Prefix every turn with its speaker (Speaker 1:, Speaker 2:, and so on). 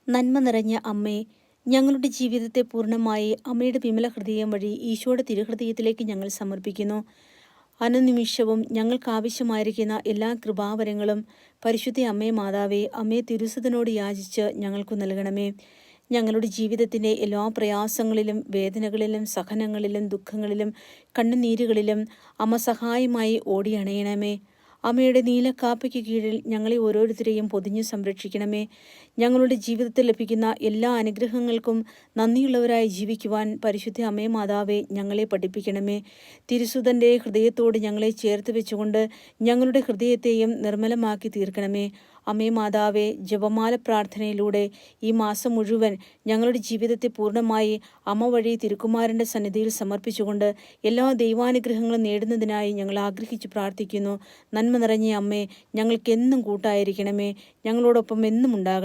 Speaker 1: നന്മ നിറഞ്ഞ അമ്മേ, ഞങ്ങളുടെ ജീവിതത്തെ പൂർണ്ണമായി അമ്മയുടെ വിമല ഹൃദയം വഴി ഈശോയുടെ തിരുഹൃദയത്തിലേക്ക് ഞങ്ങൾ സമർപ്പിക്കുന്നു. അനുനിമിഷവും ഞങ്ങൾക്കാവശ്യമായിരിക്കുന്ന എല്ലാ കൃപാവരങ്ങളും പരിശുദ്ധ അമ്മേ മാതാവേ, അമ്മേ തിരുസുതനോട് യാചിച്ച് ഞങ്ങൾക്കു നൽകണമേ. ഞങ്ങളുടെ ജീവിതത്തിൻ്റെ എല്ലാ പ്രയാസങ്ങളിലും വേദനകളിലും സഹനങ്ങളിലും ദുഃഖങ്ങളിലും കണ്ണുനീരുകളിലും അമ്മ സഹായമായി ഓടിയണയണമേ. അമ്മയുടെ നീലക്കാപ്പയ്ക്ക് കീഴിൽ ഞങ്ങളെ ഓരോരുത്തരെയും പൊതിഞ്ഞു സംരക്ഷിക്കണമേ. ഞങ്ങളുടെ ജീവിതത്തിൽ ലഭിക്കുന്ന എല്ലാ അനുഗ്രഹങ്ങൾക്കും നന്ദിയുള്ളവരായി ജീവിക്കുവാൻ പരിശുദ്ധ അമ്മേ മാതാവേ ഞങ്ങളെ പഠിപ്പിക്കണമേ. തിരുസുതൻ്റെ ഹൃദയത്തോട് ഞങ്ങളെ ചേർത്ത് വെച്ചുകൊണ്ട് ഞങ്ങളുടെ ഹൃദയത്തെയും നിർമ്മലമാക്കി തീർക്കണമേ. അമ്മേ മാതാവേ, ജപമാല പ്രാർത്ഥനയിലൂടെ ഈ മാസം മുഴുവൻ ഞങ്ങളുടെ ജീവിതത്തെ പൂർണ്ണമായി അമ്മ വഴി തിരുക്കുമാരൻ്റെ സന്നിധിയിൽ സമർപ്പിച്ചുകൊണ്ട് എല്ലാ ദൈവാനുഗ്രഹങ്ങളും നേടുന്നതിനായി ഞങ്ങൾ ആഗ്രഹിച്ചു പ്രാർത്ഥിക്കുന്നു. നന്മ നിറഞ്ഞ അമ്മേ, ഞങ്ങൾക്കെന്നും കൂട്ടായിരിക്കണമേ. ഞങ്ങളോടൊപ്പം എന്നും ഉണ്ടാകണം.